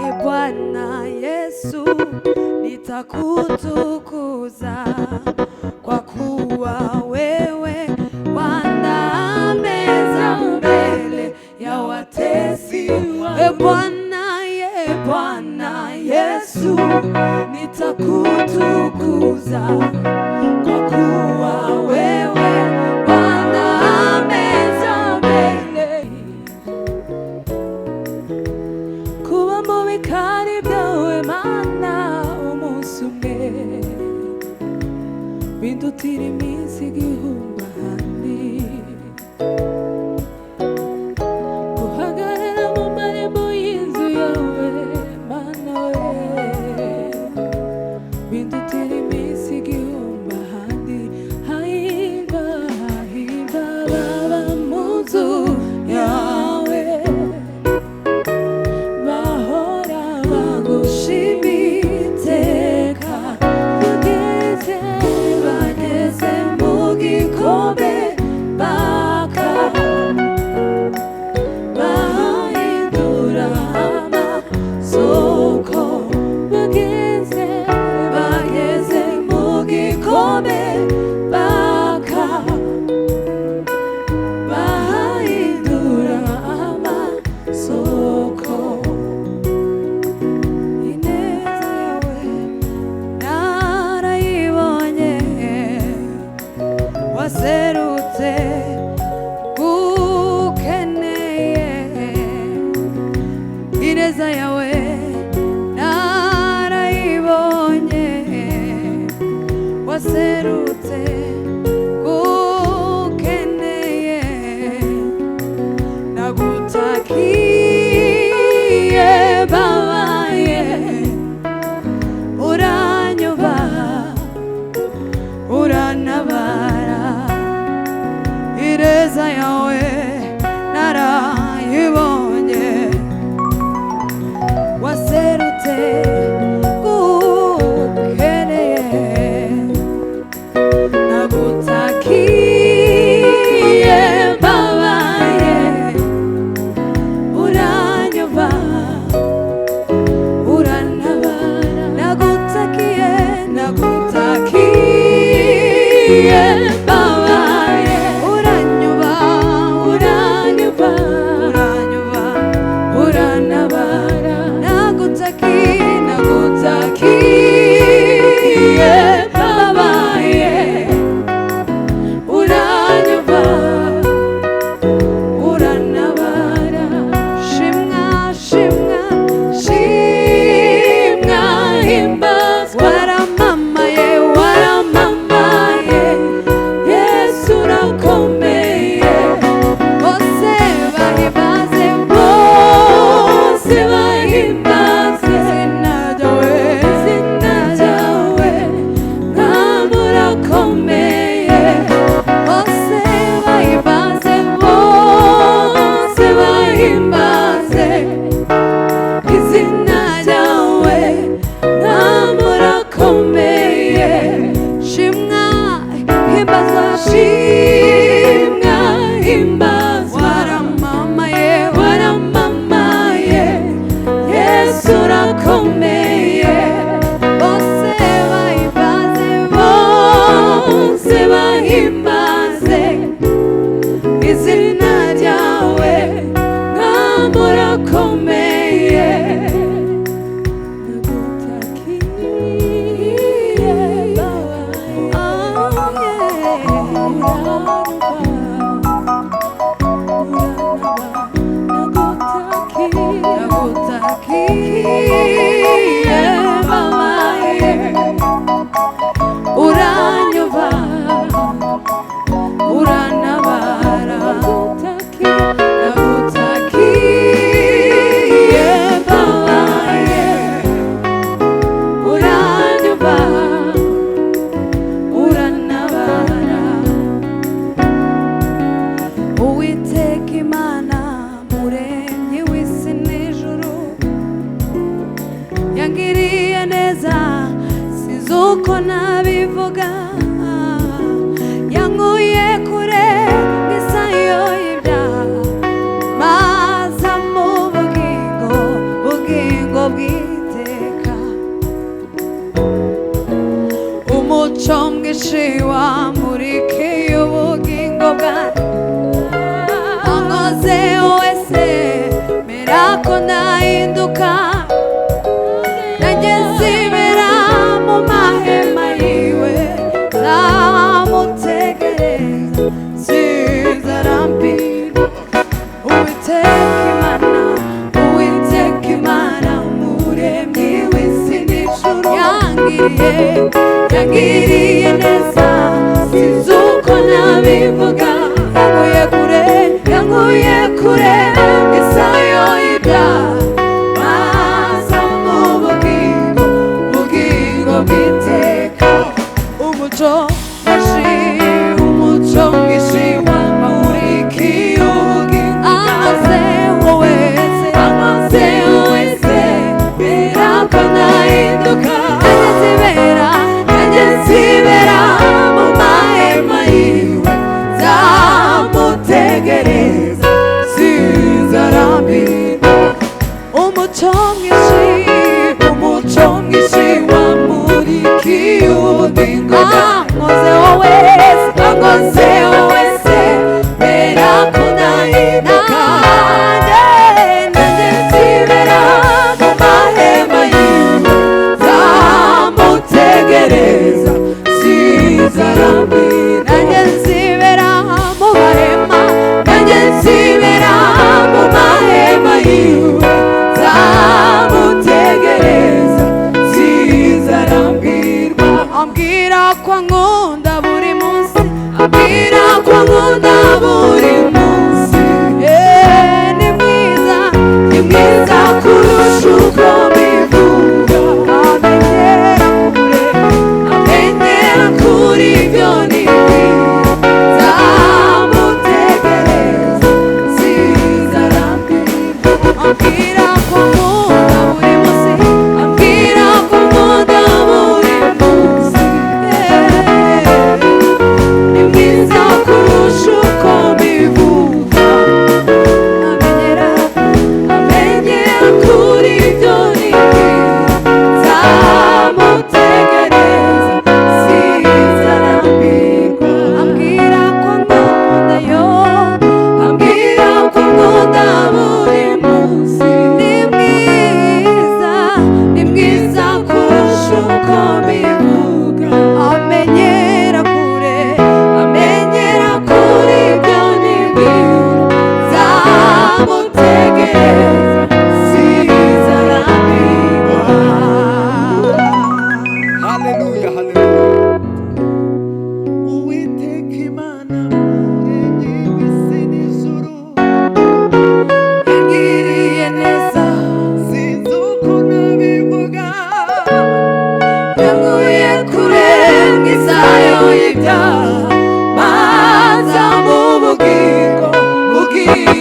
E Bwana Yesu, nitakutukuza kwa kuwa wewe waandaa meza mbele ya watesi. E Bwana Yesu, nitakutukuza kwa kuwa wewe waandaa meza mbele. Kuba mu bikari byawe Mana umunsi umwe bindutira iminsi igihumbi ahandi. Guhagarara mu marembo y'inzu yawe Mana we bindutira iminsi igihumbi ahandi. Hahirwa hahirwa baba mu nzu yawe, bahora bagushima iteka. Bageze mu gikombe baka bahindura amasoko. Bageze mu gikombe baka bahindura amasoko. Ineza yawe narayibonye, waserutse gukeneye. Ineza yawe narayibonye, waserutse gukeneye. Nagutakiye babaye, uranyuba uranabara. Ineza yawe narayibonye, waserutse gukeneye. Nagutakiye babaye, uranyuba uranabara. Nagutakiye babaye, uranyuba uranabara. Nagutakiye babaye, uranyuba uranabara. Shimwa shimwa shimwa himbazwa, waramamaye waramamaye. Yesu urakomeye, bose bahimbaze, bose bahimbaze. Izina ryawe Mwami urakomeye, bose bahimbaze, bose bahimbaze. Izina ryawe Mwami urakomeye. Shimwa himbazwa, shimwa himbazwa, waramamaye waramamaye. Yesu urakomeye, bose bahimbaze, bose bahimbaze. Izina ryawe Mwami urakomeye. Nagutakiye babaye, uranyuba uranabara. Nagutakiye babaye, uranyuba uranabara. Uwiteka Imana muremyi w'isi n'ijuru, yangiriye neza sinzi uko nabivuga. Yankuye kure nk'isayo y'ibyaha, maza mu bugingo bw'iteka umuco mwinshi wamurikiye ubugingo bwanjye ankoze wese mera ko nahinduka nanjye nsibira mu mahema yiwe nzamutegereza sinzarambirwa Uwiteka Imana umuremyi w'isi n'ijuru yangiriye neza sinzi uko nabivuga yankuye kure isayo y'ibyaha maza mu bugingo bw'iteka umuco mwinshi wamurikiye ubugingo ankoze wese mera ko nahinduka nanjye nsibera mu mahema yiwe nzamutegereza sinzarambirwa umuco mwinshi wamurikiye ubugingo ankoze wese mera ko nahinduka nanjye nsibera mu mahema yiwe nzamutegereza sinzarambirwa nanjye nsibera mu mahema yiwe nzamutegereza sinzarambirwa ambwira ko ankunda buri munsi ni mwiza kurusha uko bivuga amenyera kuri ibyo nibwira nzamutegereza sinzarambirwa ambwira ko ankunda buri munsi ni mwiza kurusha uko bivuga amenyera kuri ibyo nibwira nzamutegereza sinzarambirwa ambwira ko ankunda buri munsi ni mwiza kurusha uko bivuga amenyera kuri ibyo nibwira nzamutegereza sinzarambirwa Haleluya, haleluya. Uwiteka Imana umuremyi w'isi n'ijuru yangiriye neza sinzi uko nabivuga yankuye kure nk'isayo y'ibyaha maza mu bugingo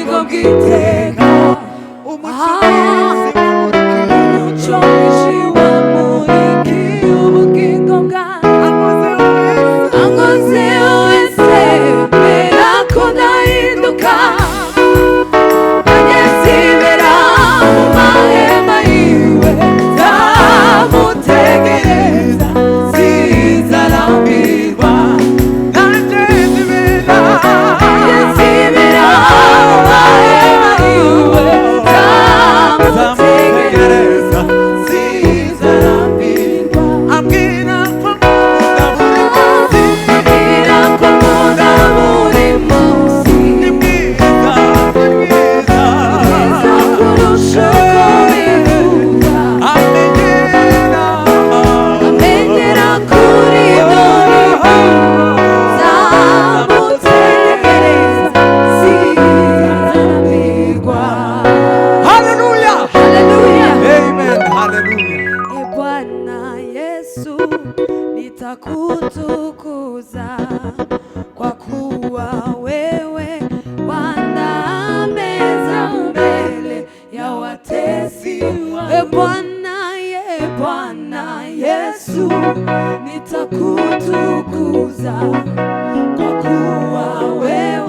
bw'iteka umuco mwinshi wamurikiye ubugingo bwanjye ankoze wese mera ko nahinduka nanjye nsibera mu mahema yiwe nzamutegereza sinzarambirwa nanjye nsibera mu mahema yiwe nzamutegereza sinzarambirwa ambwira ko ankunda buri munsi ni mwiza kurusha uko bivuga amenyera kuri ibyo nzamutegereza sinzarambirwa Haleluya. Haleluya Amen. Haleluya. E Bwana Yesu nitakutukuza kwa kuwa wewe wanameza mbele ya watesi e Bwana Yesu nitakutukuza kwa kuwa wewe